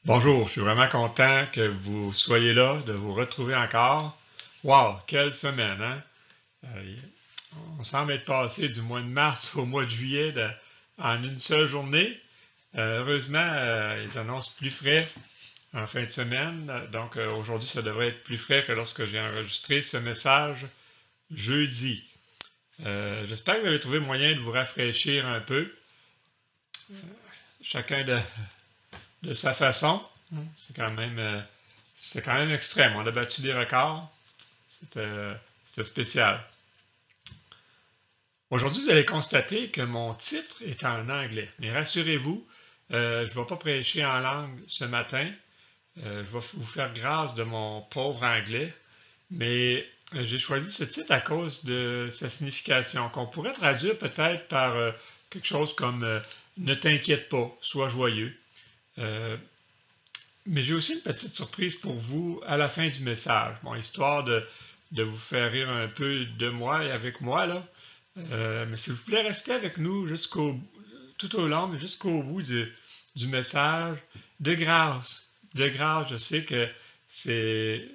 Bonjour, je suis vraiment content que vous soyez là, de vous retrouver encore. Wow, quelle semaine, hein? Euh, on semble être passé du mois de mars au mois de juillet en une seule journée. Heureusement, ils annoncent plus frais en fin de semaine. Donc aujourd'hui, ça devrait être plus frais que lorsque j'ai enregistré ce message jeudi. J'espère que vous avez trouvé moyen de vous rafraîchir un peu, chacun de sa façon. C'est quand même extrême. On a battu des records. C'était spécial. Aujourd'hui, vous allez constater que mon titre est en anglais. Mais rassurez-vous, je ne vais pas prêcher en langue ce matin. Je vais vous faire grâce de mon pauvre anglais. Mais j'ai choisi ce titre à cause de sa signification, qu'on pourrait traduire peut-être par quelque chose comme ne t'inquiète pas, sois joyeux. Euh, Mais j'ai aussi une petite surprise pour vous à la fin du message. Bon, histoire de vous faire rire un peu de moi et avec moi, là. Mais s'il vous plaît, restez avec nous tout au long, mais jusqu'au bout du message. De grâce. De grâce, je sais que c'est,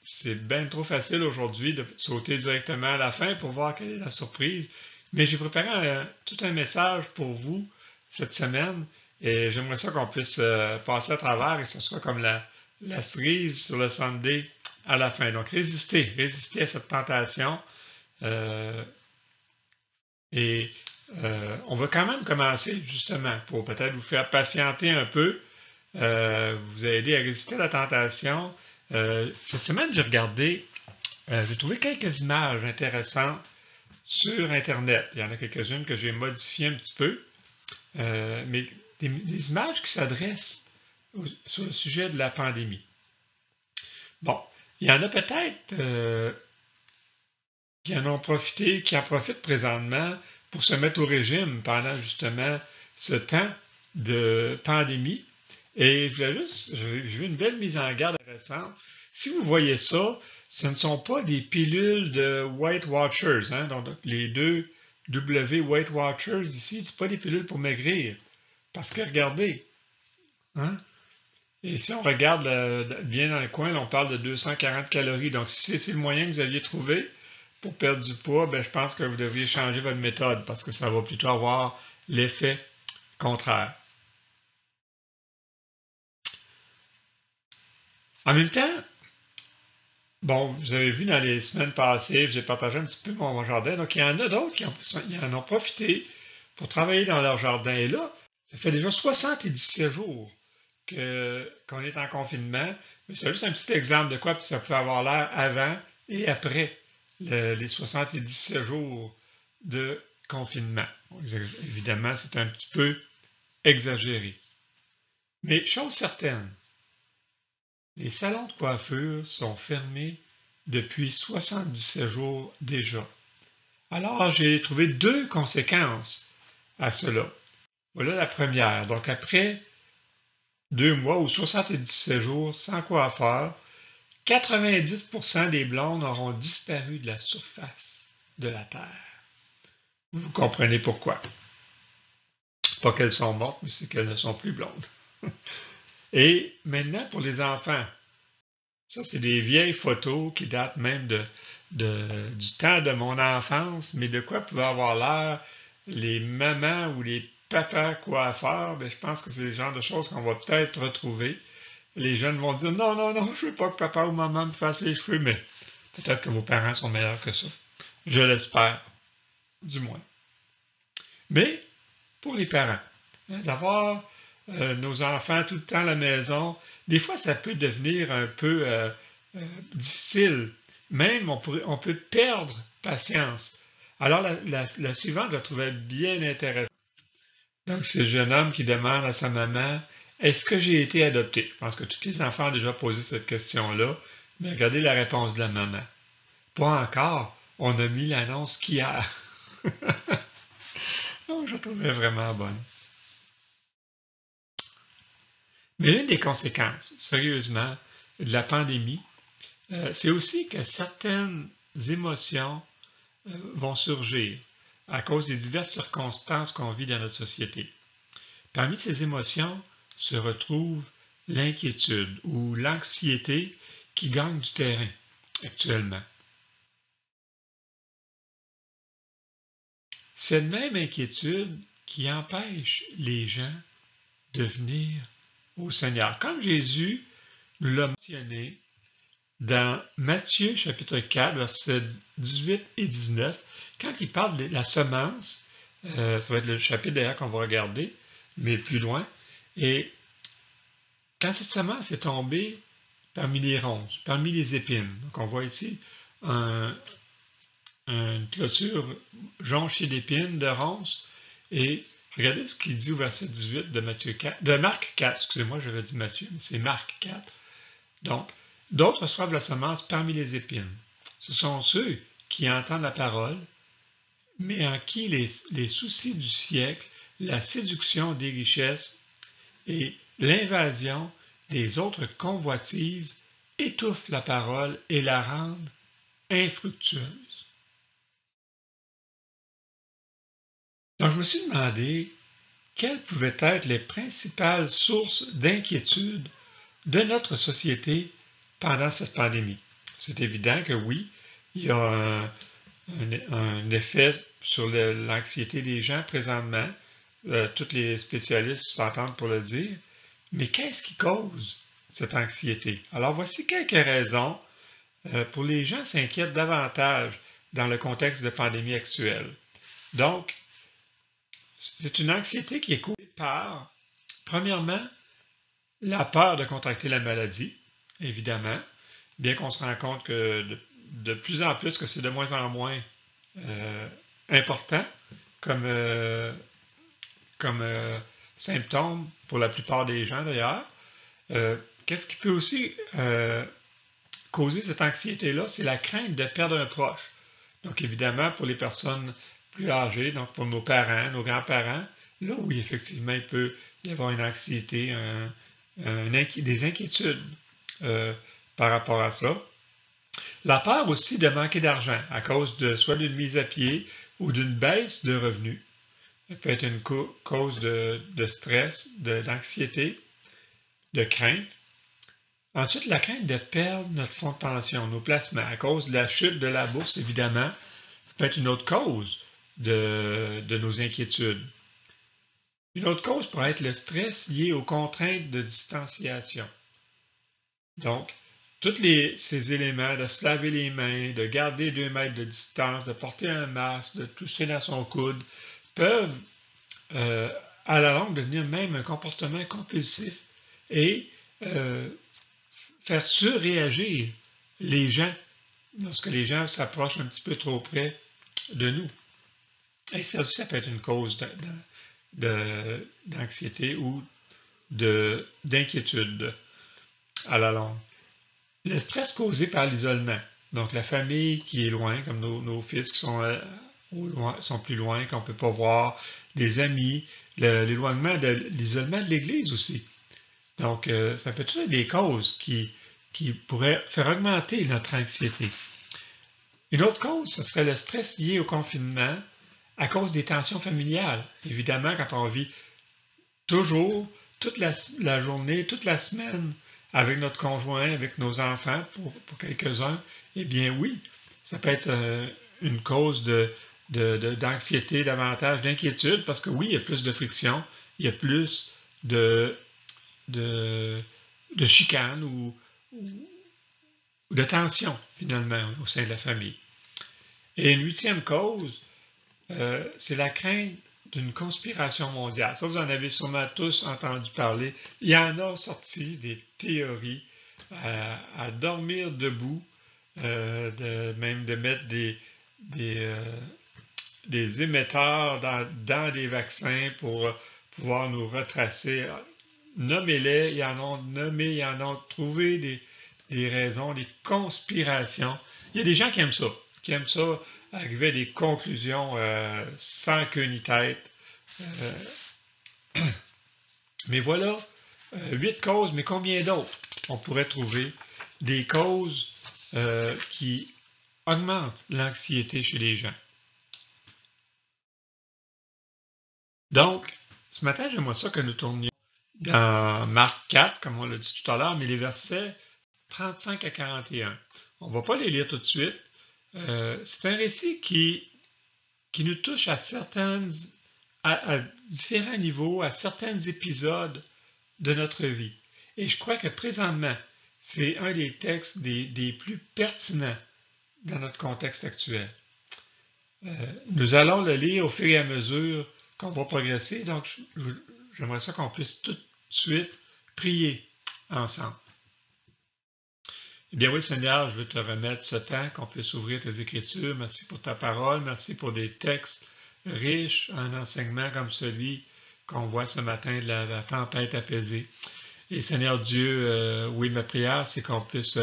c'est bien trop facile aujourd'hui de sauter directement à la fin pour voir quelle est la surprise. Mais j'ai préparé tout un message pour vous cette semaine et j'aimerais ça qu'on puisse passer à travers et que ce soit comme la cerise sur le sundae à la fin. Donc résistez à cette tentation. Euh, et on va quand même commencer justement pour peut-être vous faire patienter un peu, vous aider à résister à la tentation. Cette semaine, j'ai trouvé quelques images intéressantes sur Internet. Il y en a quelques-unes que j'ai modifiées un petit peu, mais des images qui s'adressent sur le sujet de la pandémie. Bon, il y en a peut-être qui en ont profité, qui en profitent présentement pour se mettre au régime pendant justement ce temps de pandémie. Et j'ai vu une belle mise en garde récente. Si vous voyez ça, ce ne sont pas des pilules de Weight Watchers, hein, donc les deux W Weight Watchers ici, c'est pas des pilules pour maigrir. Parce que regardez, hein, et si on regarde bien dans le coin, là, on parle de 240 calories. Donc, si c'est le moyen que vous aviez trouvé pour perdre du poids, ben, je pense que vous devriez changer votre méthode parce que ça va plutôt avoir l'effet contraire. En même temps, bon, vous avez vu dans les semaines passées, j'ai partagé un petit peu mon jardin. Donc, il y en a d'autres qui en ont profité pour travailler dans leur jardin. Et là, ça fait déjà 77 jours qu'on est en confinement. Mais c'est juste un petit exemple de quoi ça pouvait avoir l'air avant et après les 77 jours de confinement. Bon, évidemment, c'est un petit peu exagéré. Mais chose certaine, les salons de coiffure sont fermés depuis 77 jours déjà. Alors, j'ai trouvé deux conséquences à cela. Voilà la première. Donc, après 2 mois ou 77 jours sans coiffeur, 90% des blondes auront disparu de la surface de la Terre. Vous comprenez pourquoi. Pas qu'elles sont mortes, mais c'est qu'elles ne sont plus blondes. Et maintenant, pour les enfants, ça, c'est des vieilles photos qui datent même du temps de mon enfance, mais de quoi pouvaient avoir l'air les mamans ou les papas coiffeurs, ben, je pense que c'est le genre de choses qu'on va peut-être retrouver. Les jeunes vont dire non, non, non, je veux pas que papa ou maman me fasse les cheveux, mais peut-être que vos parents sont meilleurs que ça. Je l'espère, du moins. Mais pour les parents, hein, d'avoir nos enfants tout le temps à la maison, des fois ça peut devenir un peu difficile. Même on peut perdre patience. Alors la suivante, je la trouvais bien intéressante. Donc c'est le jeune homme qui demande à sa maman, est-ce que j'ai été adopté? Je pense que tous les enfants ont déjà posé cette question-là, mais regardez la réponse de la maman. Pas encore, on a mis l'annonce qu'hier. Oh, je la trouvais vraiment bonne. Mais une des conséquences, sérieusement, de la pandémie, c'est aussi que certaines émotions vont surgir à cause des diverses circonstances qu'on vit dans notre société. Parmi ces émotions se retrouve l'inquiétude ou l'anxiété qui gagne du terrain actuellement. Cette même inquiétude qui empêche les gens de venir au Seigneur. Comme Jésus nous l'a mentionné dans Matthieu chapitre 4, versets 18 et 19, quand il parle de la semence, ça va être le chapitre d'ailleurs qu'on va regarder, mais plus loin, et quand cette semence est tombée parmi les ronces, parmi les épines, donc on voit ici une clôture jonchée d'épines, de ronces, et regardez ce qu'il dit au verset 18 de Marc 4, excusez-moi, j'avais dit Matthieu, mais c'est Marc 4. Donc, d'autres reçoivent la semence parmi les épines. Ce sont ceux qui entendent la parole, mais en qui les soucis du siècle, la séduction des richesses et l'invasion des autres convoitises étouffent la parole et la rendent infructueuse. Donc, je me suis demandé quelles pouvaient être les principales sources d'inquiétude de notre société pendant cette pandémie. C'est évident que oui, il y a un effet sur l'anxiété des gens présentement. Tous les spécialistes s'entendent pour le dire. Mais qu'est-ce qui cause cette anxiété? Alors voici quelques raisons pour les gens s'inquiètent davantage dans le contexte de pandémie actuelle. Donc, c'est une anxiété qui est causée par, premièrement, la peur de contracter la maladie, évidemment, bien qu'on se rende compte que de plus en plus que c'est de moins en moins important comme symptôme pour la plupart des gens d'ailleurs. Qu'est-ce qui peut aussi causer cette anxiété-là? C'est la crainte de perdre un proche. Donc évidemment, pour les personnes plus âgées, donc pour nos parents, nos grands-parents, là oui, effectivement, il peut y avoir une anxiété, des inquiétudes par rapport à ça. La peur aussi de manquer d'argent à cause de soit d'une mise à pied ou d'une baisse de revenus. Ça peut être une cause de stress, d'anxiété, de crainte. Ensuite, la crainte de perdre notre fonds de pension, nos placements, à cause de la chute de la bourse, évidemment. Ça peut être une autre cause de nos inquiétudes. Une autre cause pourrait être le stress lié aux contraintes de distanciation. Donc, tous ces éléments de se laver les mains, de garder 2 mètres de distance, de porter un masque, de tousser dans son coude, peuvent à la longue devenir même un comportement compulsif et faire surréagir les gens lorsque les gens s'approchent un petit peu trop près de nous. Et ça aussi, ça peut être une cause d'anxiété ou d'inquiétude à la longue. Le stress causé par l'isolement, donc la famille qui est loin, comme nos fils qui sont plus loin, qu'on ne peut pas voir, des amis, l'isolement de l'Église aussi. Donc, ça peut être des causes qui pourraient faire augmenter notre anxiété. Une autre cause, ce serait le stress lié au confinement à cause des tensions familiales. Évidemment, quand on vit toujours, toute la journée, toute la semaine, avec notre conjoint, avec nos enfants, pour quelques-uns, eh bien oui, ça peut être une cause d'anxiété davantage, d'inquiétude, parce que oui, il y a plus de friction, il y a plus de chicane ou de tension, finalement, au sein de la famille. Et une 8e cause, c'est la crainte d'une conspiration mondiale. Ça, vous en avez sûrement tous entendu parler. Il y en a sorti des théories à dormir debout, même de mettre des émetteurs dans des vaccins pour pouvoir nous retracer. Nommez-les, ils en ont nommé, ils en ont trouvé des raisons, des conspirations. Il y a des gens qui aiment ça, arriver à des conclusions sans queue ni tête. Mais voilà, 8 causes, mais combien d'autres on pourrait trouver? Des causes qui augmentent l'anxiété chez les gens. Donc, ce matin, j'aimerais ça que nous tournions dans Marc 4, comme on l'a dit tout à l'heure, mais les versets 35 à 41. On ne va pas les lire tout de suite. C'est un récit qui nous touche à différents niveaux, à certains épisodes de notre vie. Et je crois que présentement, c'est un des textes des plus pertinents dans notre contexte actuel. Nous allons le lire au fur et à mesure qu'on va progresser, donc j'aimerais ça qu'on puisse tout de suite prier ensemble. Eh bien oui, Seigneur, je veux te remettre ce temps, qu'on puisse ouvrir tes Écritures. Merci pour ta parole, merci pour des textes riches, un enseignement comme celui qu'on voit ce matin de la tempête apaisée. Et Seigneur Dieu, oui, ma prière, c'est qu'on puisse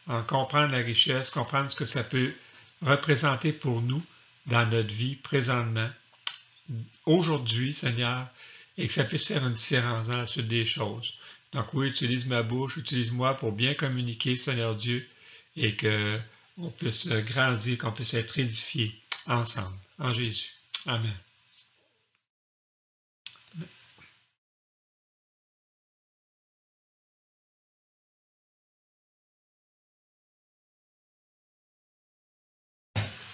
en comprendre la richesse, comprendre ce que ça peut représenter pour nous dans notre vie présentement, aujourd'hui, Seigneur, et que ça puisse faire une différence dans la suite des choses. Donc oui, utilise ma bouche, utilise-moi pour bien communiquer, Seigneur Dieu, et qu'on puisse grandir, qu'on puisse être édifiés ensemble, en Jésus. Amen.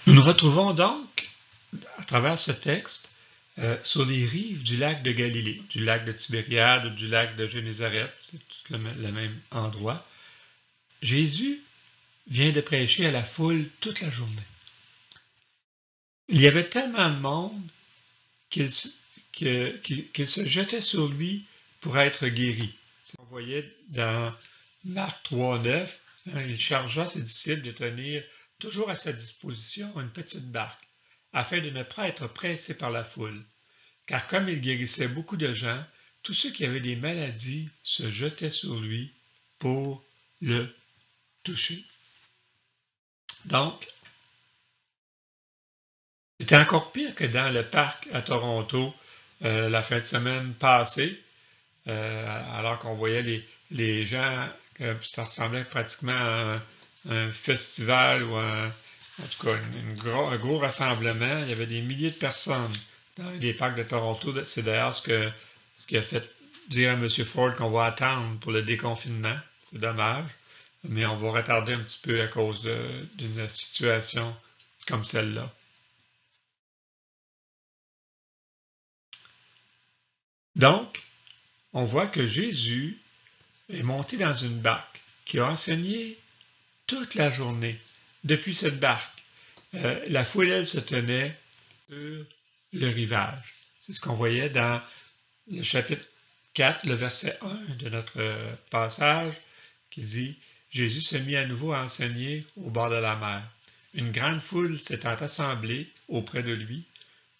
Nous nous retrouvons donc, à travers ce texte, sur les rives du lac de Galilée, du lac de Tibériade ou du lac de Génézareth, c'est tout le même endroit. Jésus vient de prêcher à la foule toute la journée. Il y avait tellement de monde qu'il se jetait sur lui pour être guéri. On voyait dans Marc 3,9, il chargea ses disciples de tenir toujours à sa disposition une petite barque, afin de ne pas être pressés par la foule. Car comme il guérissait beaucoup de gens, tous ceux qui avaient des maladies se jetaient sur lui pour le toucher. Donc, c'était encore pire que dans le parc à Toronto la fin de semaine passée, alors qu'on voyait les gens, ça ressemblait pratiquement à un festival ou en tout cas un gros rassemblement. Il y avait des milliers de personnes dans les parcs de Toronto. C'est d'ailleurs ce qui a fait dire à M. Ford qu'on va attendre pour le déconfinement. C'est dommage, mais on va retarder un petit peu à cause d'une situation comme celle-là. Donc, on voit que Jésus est monté dans une barque qui a enseigné toute la journée depuis cette barque. La foule, elle, se tenait sur le rivage. C'est ce qu'on voyait dans le chapitre 4, le verset 1 de notre passage, qui dit « Jésus se mit à nouveau à enseigner au bord de la mer. Une grande foule s'étant assemblée auprès de lui,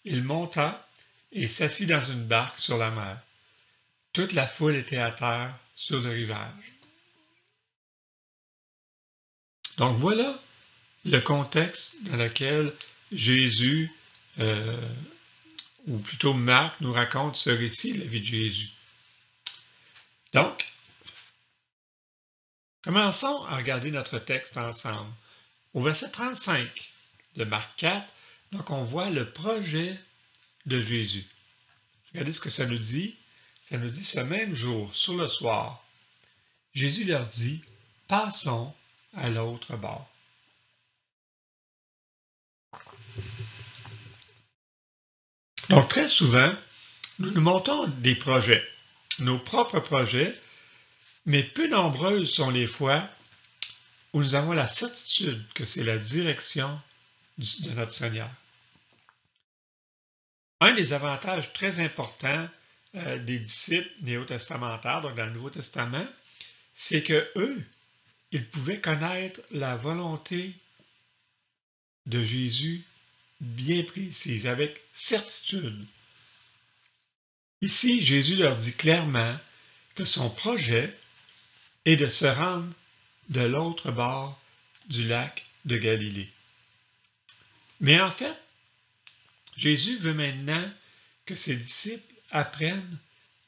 il monta et s'assit dans une barque sur la mer. Toute la foule était à terre sur le rivage. » Donc voilà le contexte dans lequel Jésus, ou plutôt Marc, nous raconte ce récit de la vie de Jésus. Donc, commençons à regarder notre texte ensemble. Au verset 35 de Marc 4, donc on voit le projet de Jésus. Regardez ce que ça nous dit. Ça nous dit ce même jour, sur le soir, Jésus leur dit, « Passons à l'autre bord. » Donc très souvent, nous nous montons des projets, nos propres projets, mais peu nombreuses sont les fois où nous avons la certitude que c'est la direction de notre Seigneur. Un des avantages très importants des disciples néo-testamentaires, donc dans le Nouveau Testament, c'est que eux, ils pouvaient connaître la volonté de Jésus bien précise, avec certitude. Ici, Jésus leur dit clairement que son projet est de se rendre de l'autre bord du lac de Galilée. Mais en fait, Jésus veut maintenant que ses disciples apprennent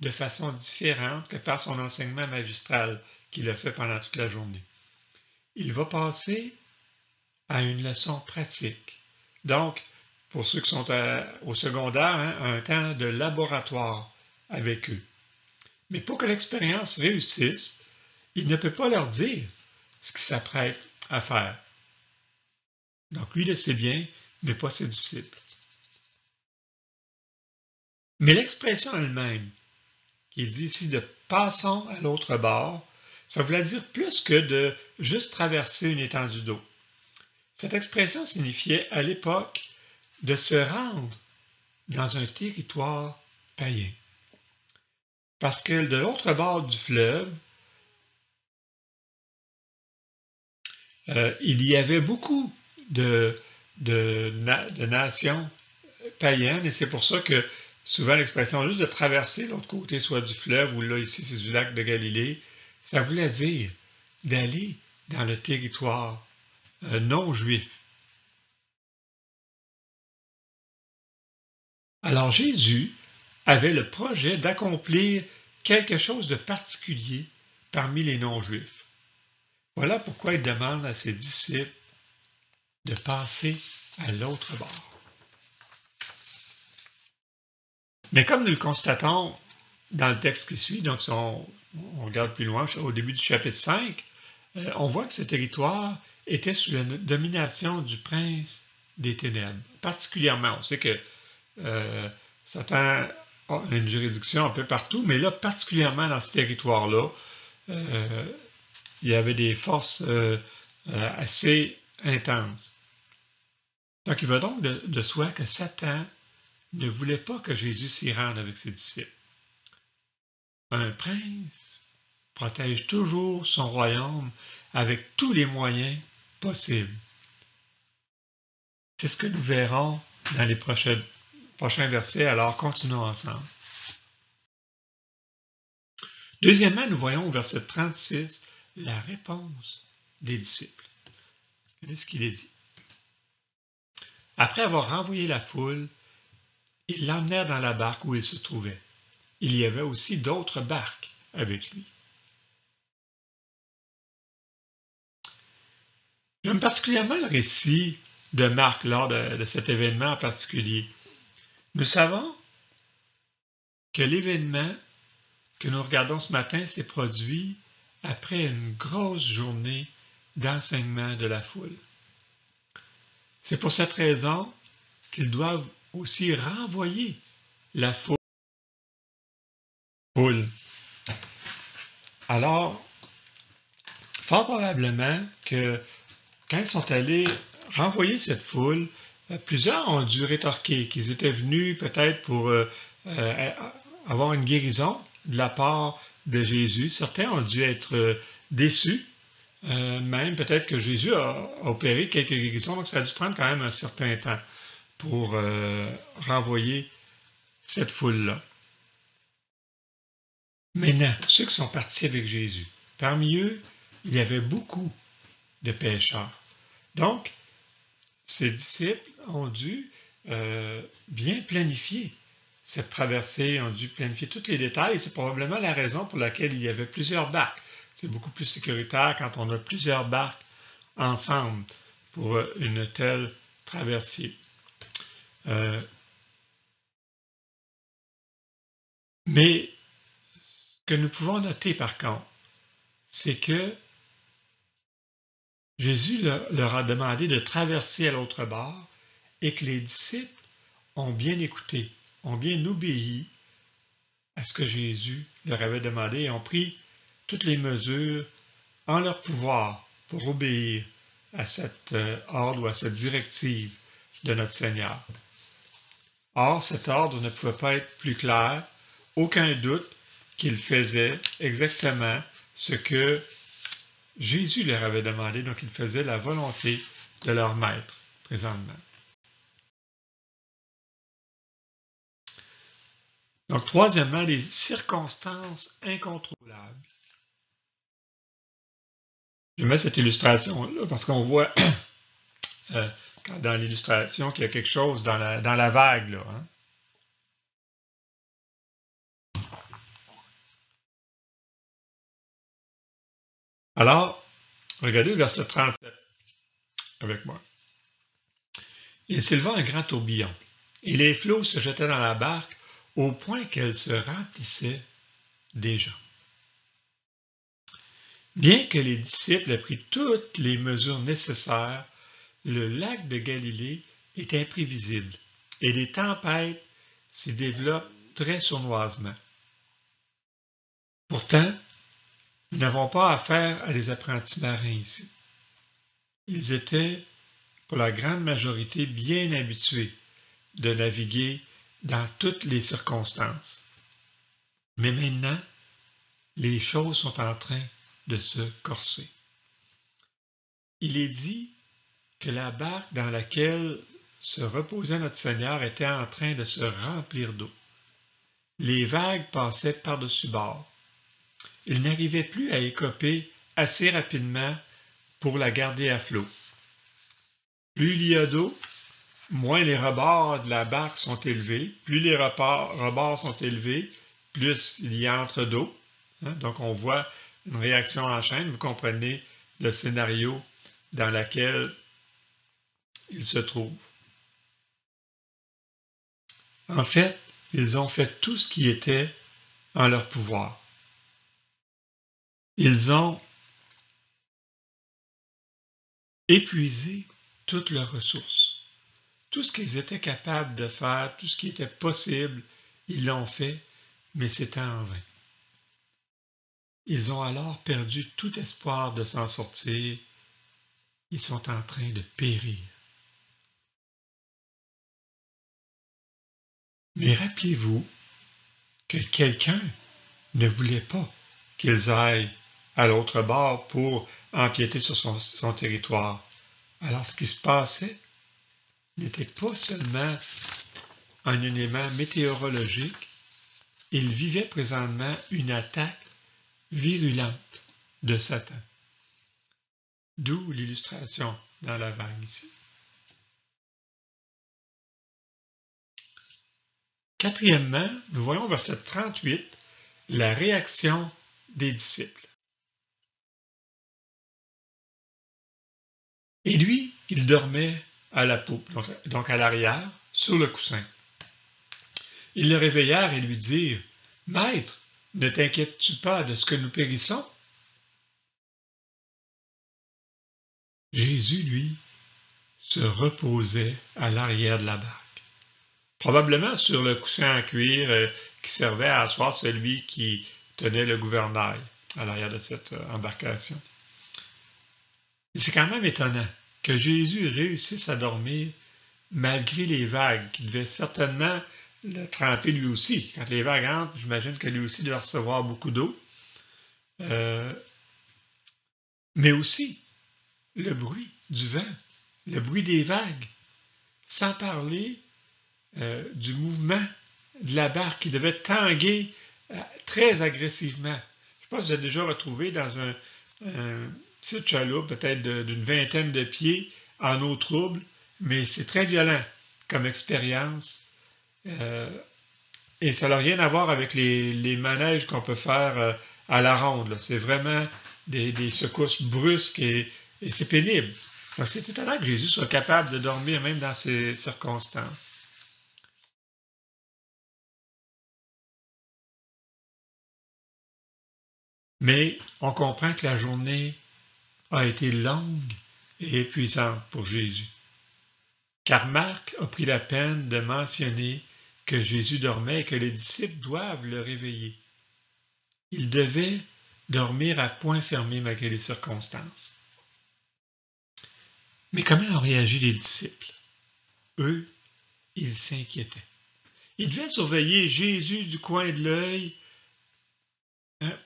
de façon différente que par son enseignement magistral qu'il a fait pendant toute la journée. Il va passer à une leçon pratique. Donc, pour ceux qui sont au secondaire, un temps de laboratoire avec eux. Mais pour que l'expérience réussisse, il ne peut pas leur dire ce qu'il s'apprête à faire. Donc lui le sait bien, mais pas ses disciples. Mais l'expression elle-même, qui dit ici de passons à l'autre bord, ça voulait dire plus que de juste traverser une étendue d'eau. Cette expression signifiait à l'époque de se rendre dans un territoire païen. Parce que de l'autre bord du fleuve, il y avait beaucoup de nations païennes, et c'est pour ça que souvent l'expression juste de traverser l'autre côté, soit du fleuve ou là ici c'est du lac de Galilée, ça voulait dire d'aller dans le territoire non juif. Alors Jésus avait le projet d'accomplir quelque chose de particulier parmi les non-juifs. Voilà pourquoi il demande à ses disciples de passer à l'autre bord. Mais comme nous le constatons dans le texte qui suit, donc si on regarde plus loin, au début du chapitre 5, on voit que ce territoire était sous la domination du prince des ténèbres. Particulièrement, on sait que Satan a une juridiction un peu partout, mais là, particulièrement dans ce territoire-là, il y avait des forces assez intenses. Donc, il va donc de soi que Satan ne voulait pas que Jésus s'y rende avec ses disciples. Un prince protège toujours son royaume avec tous les moyens possibles. C'est ce que nous verrons dans les prochains versets, alors continuons ensemble. Deuxièmement, nous voyons au verset 36 la réponse des disciples. Regardez ce qu'il est dit. Après avoir renvoyé la foule, ils l'emmenèrent dans la barque où il se trouvait. Il y avait aussi d'autres barques avec lui. J'aime particulièrement le récit de Marc lors de cet événement en particulier. Nous savons que l'événement que nous regardons ce matin s'est produit après une grosse journée d'enseignement de la foule. C'est pour cette raison qu'ils doivent aussi renvoyer la foule. Alors, fort probablement que quand ils sont allés renvoyer cette foule, plusieurs ont dû rétorquer qu'ils étaient venus peut-être pour avoir une guérison de la part de Jésus. Certains ont dû être déçus, même peut-être que Jésus a opéré quelques guérisons, donc ça a dû prendre quand même un certain temps pour renvoyer cette foule-là. Maintenant, ceux qui sont partis avec Jésus, parmi eux, il y avait beaucoup de pécheurs. Donc, ses disciples ont dû bien planifier cette traversée, ont dû planifier tous les détails, et c'est probablement la raison pour laquelle il y avait plusieurs barques. C'est beaucoup plus sécuritaire quand on a plusieurs barques ensemble pour une telle traversée. Mais ce que nous pouvons noter par contre, c'est que Jésus leur a demandé de traverser à l'autre bord et que les disciples ont bien écouté, ont bien obéi à ce que Jésus leur avait demandé et ont pris toutes les mesures en leur pouvoir pour obéir à cet ordre ou à cette directive de notre Seigneur. Or, cet ordre ne pouvait pas être plus clair, aucun doute qu'il faisait exactement ce que Jésus leur avait demandé, donc ils faisaient la volonté de leur maître présentement. Donc, troisièmement, les circonstances incontrôlables. Je mets cette illustration-là parce qu'on voit dans l'illustration qu'il y a quelque chose dans la vague, là. Hein? Alors, regardez le verset 37 avec moi. Il s'éleva un grand tourbillon, et les flots se jetaient dans la barque au point qu'elle se remplissait des gens. Bien que les disciples aient pris toutes les mesures nécessaires, le lac de Galilée est imprévisible et les tempêtes s'y développent très sournoisement. Pourtant, nous n'avons pas affaire à des apprentis marins ici. Ils étaient, pour la grande majorité, bien habitués de naviguer dans toutes les circonstances. Mais maintenant, les choses sont en train de se corser. Il est dit que la barque dans laquelle se reposait notre Seigneur était en train de se remplir d'eau. Les vagues passaient par-dessus bord. Il n'arrivait plus à écoper assez rapidement pour la garder à flot. Plus il y a d'eau, moins les rebords de la barque sont élevés. Plus les rebords sont élevés, plus il y entre d'eau. Donc on voit une réaction en chaîne. Vous comprenez le scénario dans lequel il se trouve. En fait, ils ont fait tout ce qui était en leur pouvoir. Ils ont épuisé toutes leurs ressources. Tout ce qu'ils étaient capables de faire, tout ce qui était possible, ils l'ont fait, mais c'était en vain. Ils ont alors perdu tout espoir de s'en sortir. Ils sont en train de périr. Mais rappelez-vous que quelqu'un ne voulait pas qu'ils aillent à l'autre bord pour empiéter sur son territoire. Alors ce qui se passait n'était pas seulement un élément météorologique, il vivait présentement une attaque virulente de Satan. D'où l'illustration dans la vague ici. Quatrièmement, nous voyons au verset 38 la réaction des disciples. Et lui, il dormait à la poupe, donc à l'arrière, sur le coussin. Ils le réveillèrent et lui dirent, « Maître, ne t'inquiètes-tu pas de ce que nous périssons? » Jésus, lui, se reposait à l'arrière de la barque, probablement sur le coussin en cuir qui servait à asseoir celui qui tenait le gouvernail à l'arrière de cette embarcation. Et c'est quand même étonnant que Jésus réussisse à dormir malgré les vagues, qui devaient certainement le tremper lui aussi. Quand les vagues entrent, j'imagine que lui aussi doit recevoir beaucoup d'eau. Mais aussi le bruit du vent, le bruit des vagues, sans parler du mouvement de la barque qui devait tanguer très agressivement. Je pense que j'ai déjà retrouvé dans un petite chaloupe, peut-être d'une vingtaine de pieds, en eau trouble, mais c'est très violent comme expérience. Et ça n'a rien à voir avec les manèges qu'on peut faire à la ronde. C'est vraiment des secousses brusques et c'est pénible. Donc c'est étonnant que Jésus soit capable de dormir même dans ces circonstances. Mais on comprend que la journée a été longue et épuisante pour Jésus. Car Marc a pris la peine de mentionner que Jésus dormait et que les disciples doivent le réveiller. Il devait dormir à point fermé malgré les circonstances. Mais comment ont réagi les disciples? Eux, ils s'inquiétaient. Ils devaient surveiller Jésus du coin de l'œil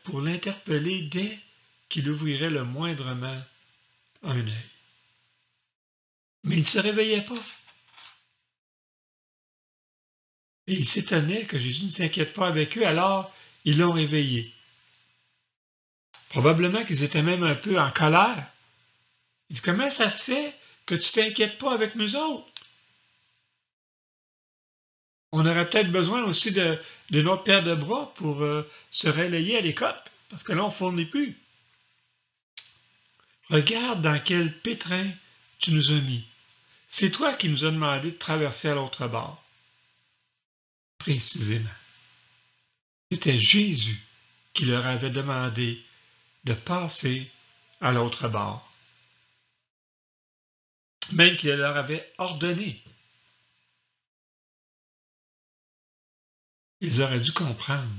pour l'interpeller dès qu'il ouvrirait le moindrement un œil. Mais ils ne se réveillaient pas. Et ils s'étonnaient que Jésus ne s'inquiète pas avec eux, alors ils l'ont réveillé. Probablement qu'ils étaient même un peu en colère. Ils disent, comment ça se fait que tu ne t'inquiètes pas avec nous autres? On aurait peut-être besoin aussi d'une autre paire de bras pour se relayer à l'écope, parce que là, on ne fournit plus. Regarde dans quel pétrin tu nous as mis. C'est toi qui nous as demandé de traverser à l'autre bord. Précisément. C'était Jésus qu'il leur avait demandé de passer à l'autre bord. Même qu'il leur avait ordonné. Ils auraient dû comprendre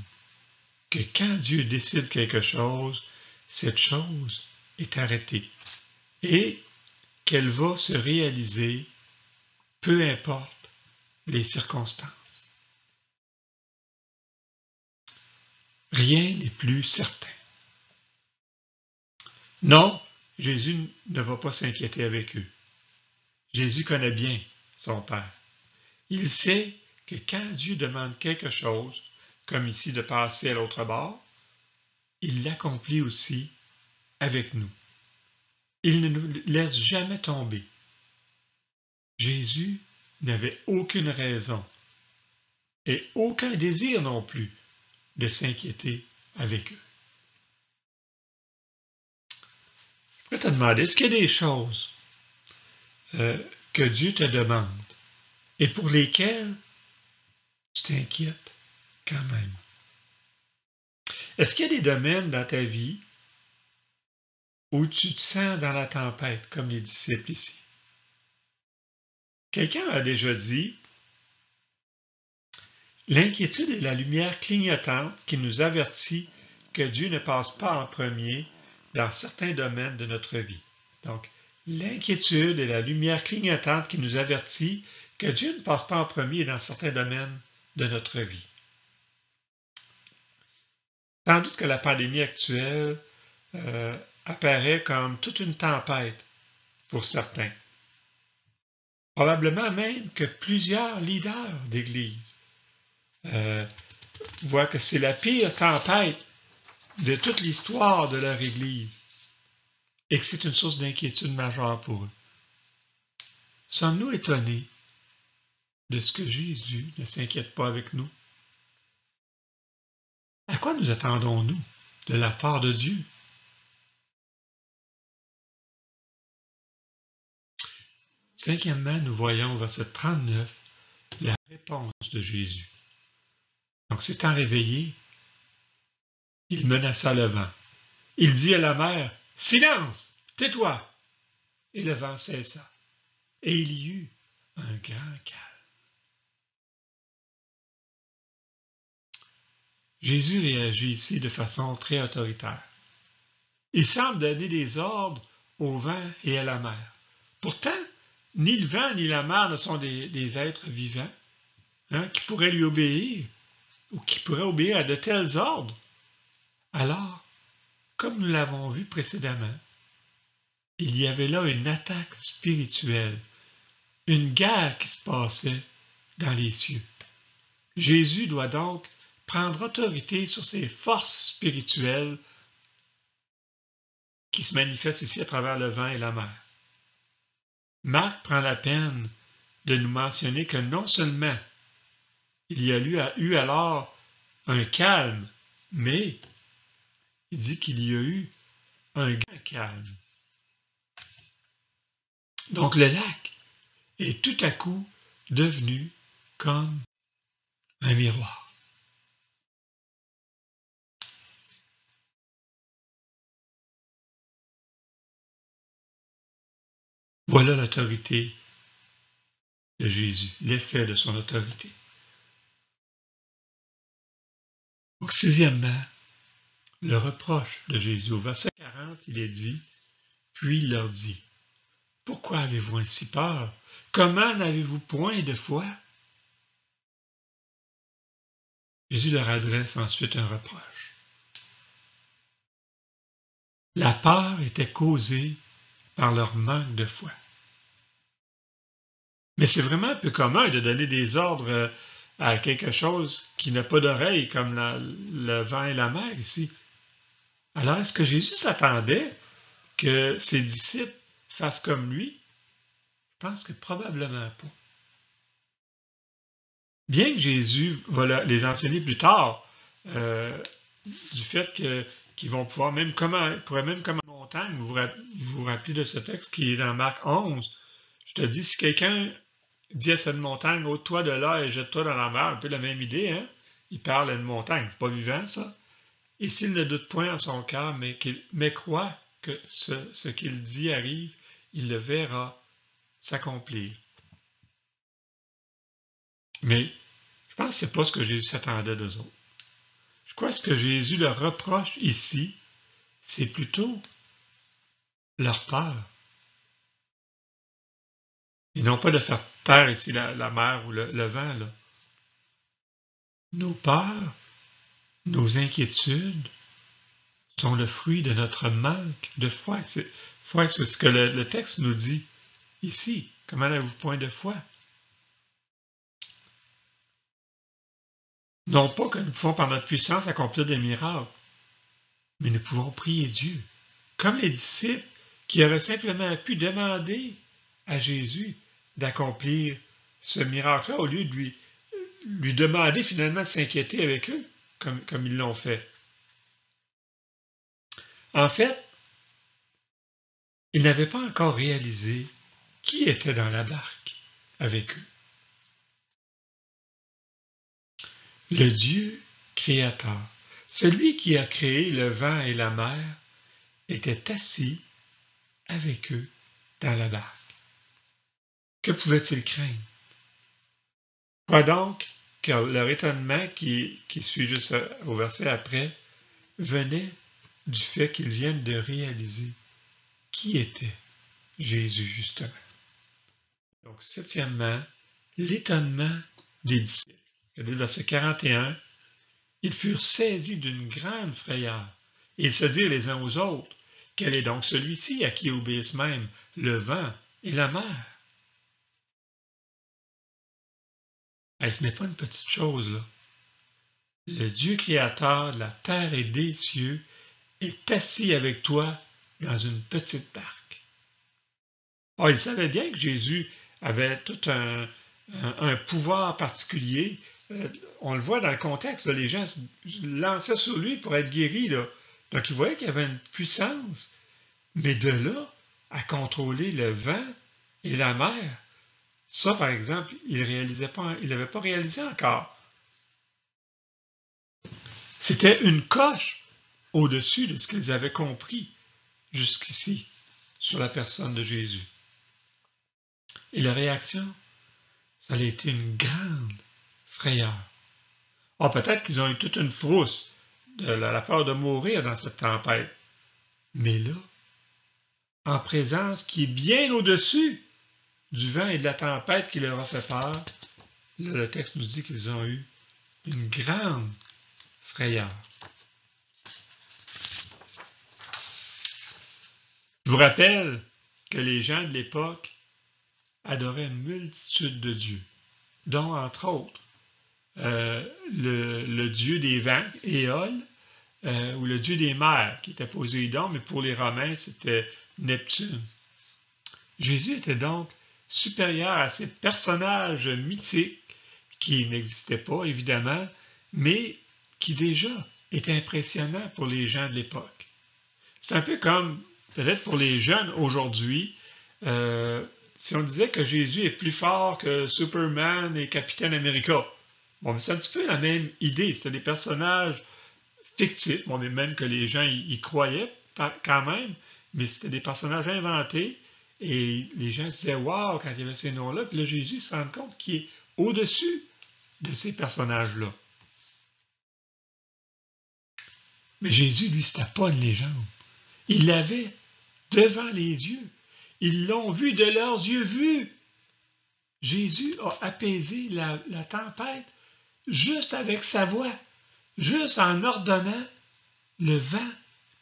que quand Dieu décide quelque chose, cette chose est arrêtée et qu'elle va se réaliser peu importe les circonstances. Rien n'est plus certain. Non, Jésus ne va pas s'inquiéter avec eux. Jésus connaît bien son Père. Il sait que quand Dieu demande quelque chose, comme ici de passer à l'autre bord, il l'accomplit aussi avec nous. Il ne nous laisse jamais tomber. Jésus n'avait aucune raison et aucun désir non plus de s'inquiéter avec eux. Je pourrais te demander, est-ce qu'il y a des choses que Dieu te demande et pour lesquelles tu t'inquiètes quand même? Est-ce qu'il y a des domaines dans ta vie où tu te sens dans la tempête, comme les disciples ici? Quelqu'un a déjà dit, l'inquiétude est la lumière clignotante qui nous avertit que Dieu ne passe pas en premier dans certains domaines de notre vie. Donc, l'inquiétude est la lumière clignotante qui nous avertit que Dieu ne passe pas en premier dans certains domaines de notre vie. Sans doute que la pandémie actuelle apparaît comme toute une tempête pour certains. Probablement même que plusieurs leaders d'Église voient que c'est la pire tempête de toute l'histoire de leur Église et que c'est une source d'inquiétude majeure pour eux. Sommes-nous étonnés de ce que Jésus ne s'inquiète pas avec nous? À quoi nous attendons-nous de la part de Dieu? Cinquièmement, nous voyons au verset 39 la réponse de Jésus. Donc, s'étant réveillé, il menaça le vent. Il dit à la mer, « Silence, tais-toi !» Et le vent cessa. Et il y eut un grand calme. Jésus réagit ici de façon très autoritaire. Il semble donner des ordres au vent et à la mer. Pourtant, ni le vent ni la mer ne sont des êtres vivants qui pourraient lui obéir ou qui pourraient obéir à de tels ordres. Alors, comme nous l'avons vu précédemment, il y avait là une attaque spirituelle, une guerre qui se passait dans les cieux. Jésus doit donc prendre autorité sur ces forces spirituelles qui se manifestent ici à travers le vent et la mer. Marc prend la peine de nous mentionner que non seulement il y a eu alors un calme, mais il dit qu'il y a eu un grand calme. Donc le lac est tout à coup devenu comme un miroir. Voilà l'autorité de Jésus, l'effet de son autorité. Donc, sixièmement, le reproche de Jésus. Au verset 40, il est dit, puis il leur dit, « Pourquoi avez-vous ainsi peur? Comment n'avez-vous point de foi? » Jésus leur adresse ensuite un reproche. La peur était causée par leur manque de foi. Mais c'est vraiment un peu commun de donner des ordres à quelque chose qui n'a pas d'oreille, comme le vent et la mer ici. Alors, est-ce que Jésus s'attendait que ses disciples fassent comme lui? Je pense que probablement pas. Bien que Jésus va les enseigner plus tard, du fait qu'ils vont pouvoir pourraient même comme une montagne, vous vous rappelez de ce texte qui est dans Marc 11, je te dis, si quelqu'un dit à cette montagne, ôte-toi de là et jette-toi dans la mer, un peu la même idée, hein? Il parle à une montagne, c'est pas vivant ça. Et s'il ne doute point en son cœur, mais croit que ce qu'il dit arrive, il le verra s'accomplir. Mais je pense que ce n'est pas ce que Jésus s'attendait d'eux autres. Je crois que ce que Jésus leur reproche ici, c'est plutôt leur peur. Et non pas de faire taire ici la mer ou le vent. Là. Nos peurs, nos inquiétudes sont le fruit de notre manque de foi. C'est ce que le texte nous dit ici. Comment avez-vous point de foi? Non pas que nous pouvons par notre puissance accomplir des miracles, mais nous pouvons prier Dieu. Comme les disciples qui auraient simplement pu demander à Jésus d'accomplir ce miracle-là au lieu de lui demander finalement de s'inquiéter avec eux, comme ils l'ont fait. En fait, ils n'avaient pas encore réalisé qui était dans la barque avec eux. Le Dieu créateur, celui qui a créé le vent et la mer, était assis avec eux dans la barque. Que pouvaient-ils craindre? Quoi donc que leur étonnement, qui suit juste au verset après, venait du fait qu'ils viennent de réaliser qui était Jésus justement. Donc, septièmement, l'étonnement des disciples. Regardez le verset 41. Ils furent saisis d'une grande frayeur, et ils se dirent les uns aux autres, quel est donc celui-ci à qui obéissent même le vent et la mer? Ce n'est pas une petite chose, là. Le Dieu créateur de la terre et des cieux est assis avec toi dans une petite barque. Oh, il savait bien que Jésus avait tout un pouvoir particulier. On le voit dans le contexte, là, les gens se lançaient sur lui pour être guéris. Là. Donc, il voyait qu'il avait une puissance. Mais de là à contrôler le vent et la mer, ça, par exemple, il n'avait pas réalisé encore. C'était une coche au-dessus de ce qu'ils avaient compris jusqu'ici sur la personne de Jésus. Et la réaction, ça a été une grande frayeur. Ah, peut-être qu'ils ont eu toute une frousse de la peur de mourir dans cette tempête. Mais là, en présence qui est bien au-dessus du vent et de la tempête qui leur a fait peur, là, le texte nous dit qu'ils ont eu une grande frayeur. Je vous rappelle que les gens de l'époque adoraient une multitude de dieux, dont, entre autres, le dieu des vents, Éole, ou le dieu des mers, qui était Poséidon, mais pour les Romains, c'était Neptune. Jésus était donc supérieur à ces personnages mythiques qui n'existaient pas, évidemment, mais qui déjà étaient impressionnants pour les gens de l'époque. C'est un peu comme, peut-être pour les jeunes aujourd'hui, si on disait que Jésus est plus fort que Superman et Capitaine America. Bon, c'est un petit peu la même idée. C'était des personnages fictifs, bon, mais même que les gens y croyaient quand même, mais c'était des personnages inventés. Et les gens se disaient « Wow » quand il y avait ces noms-là. Puis là, Jésus se rend compte qu'il est au-dessus de ces personnages-là. Mais Jésus, lui, c'était pas une légende. Il l'avait devant les yeux. Ils l'ont vu de leurs yeux vus. Jésus a apaisé la tempête juste avec sa voix, juste en ordonnant, le vent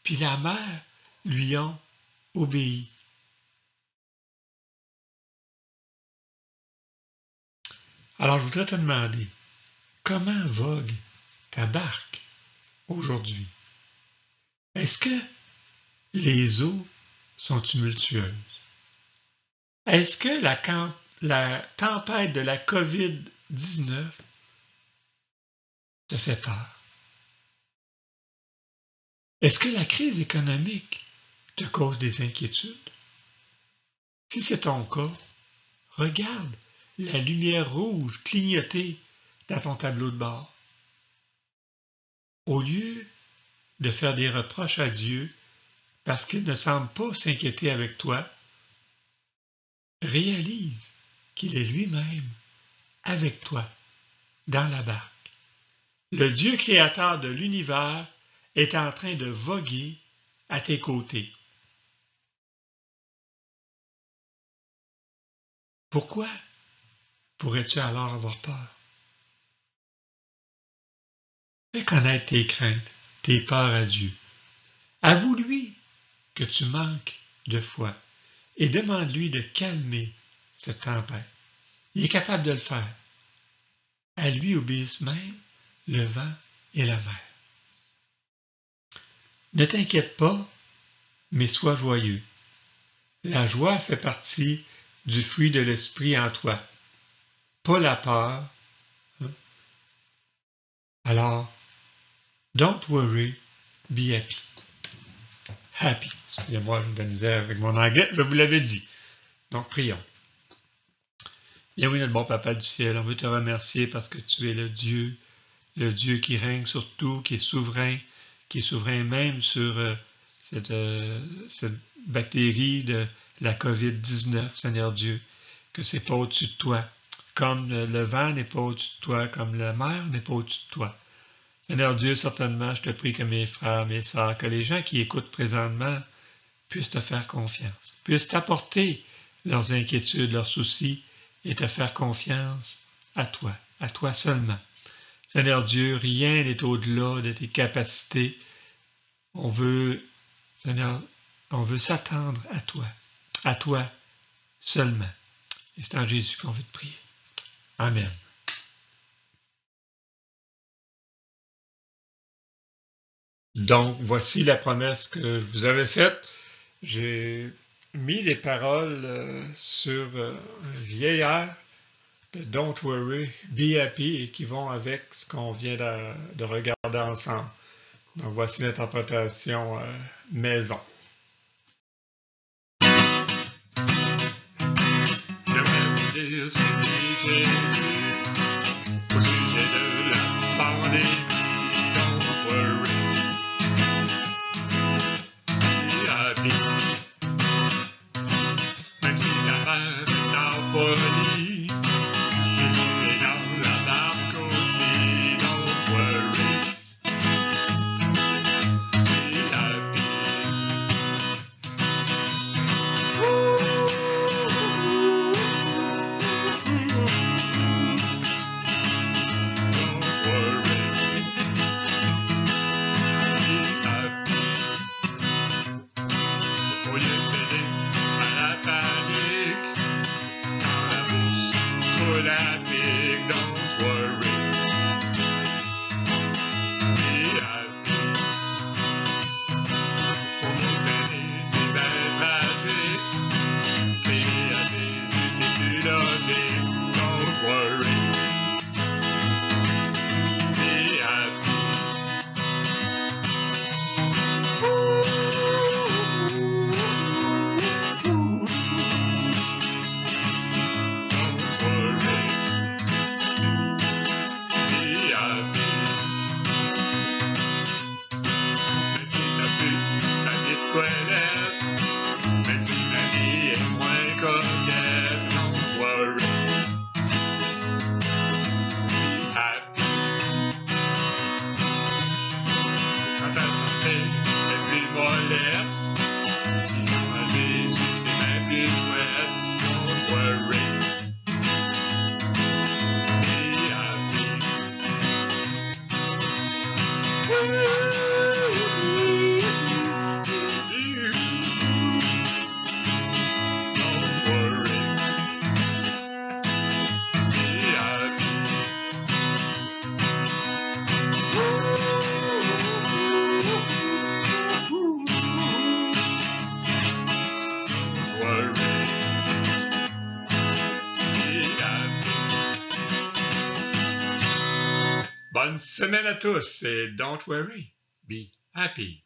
puis la mer lui ont obéi. Alors, je voudrais te demander, comment vogue ta barque aujourd'hui? Est-ce que les eaux sont tumultueuses? Est-ce que la tempête de la COVID-19 te fait peur? Est-ce que la crise économique te cause des inquiétudes? Si c'est ton cas, regarde la lumière rouge clignoter dans ton tableau de bord. Au lieu de faire des reproches à Dieu parce qu'il ne semble pas s'inquiéter avec toi, réalise qu'il est lui-même avec toi dans la barque. Le Dieu créateur de l'univers est en train de voguer à tes côtés. Pourquoi pourrais-tu alors avoir peur? Fais connaître tes craintes, tes peurs à Dieu. Avoue-lui que tu manques de foi et demande-lui de calmer cette tempête. Il est capable de le faire. À lui obéissent même le vent et la mer. Ne t'inquiète pas, mais sois joyeux. La joie fait partie du fruit de l'esprit en toi, pas la peur. Alors, don't worry, be happy. Happy. Excusez-moi, j'ai de la misère avec mon anglais, je vous l'avais dit. Donc, prions. Bien oui, notre bon Papa du ciel, on veut te remercier parce que tu es le Dieu qui règne sur tout, qui est souverain même sur cette bactérie de la COVID-19, Seigneur Dieu, que c'est pas au-dessus de toi, comme le vent n'est pas au-dessus de toi, comme la mer n'est pas au-dessus de toi. Seigneur Dieu, certainement, je te prie que mes frères, mes sœurs, que les gens qui écoutent présentement puissent te faire confiance, puissent t'apporter leurs inquiétudes, leurs soucis, et te faire confiance à toi seulement. Seigneur Dieu, rien n'est au-delà de tes capacités. On veut, Seigneur, on veut s'attendre à toi seulement. Et c'est en Jésus qu'on veut te prier. Amen. Donc, voici la promesse que je vous avais faite. J'ai mis les paroles sur un vieil air de Don't Worry, Be Happy et qui vont avec ce qu'on vient de regarder ensemble. Donc, voici l'interprétation maison. J'aimerais dire ce que j'ai dit au sujet de la pandémie. Don't worry. Même si la mer est en folie, Jésus est dans la barque aussi, don't worry. Be happy. Don't worry. Be happy. Au lieu de céder à la panique, quand la bourse coule à pic, don't worry. Be happy. Pour nous peiner, c'est bien tragique. Crier à Jésus, c'est plus logique, don't worry. Be happy. Même si la vie est moins coquette, don't worry. Be happy. Quand ta santé est plus mollette, disons à Jésus c'est même plus chouette, don't worry. Be happy. Bonne semaine à tous et don't worry, be happy.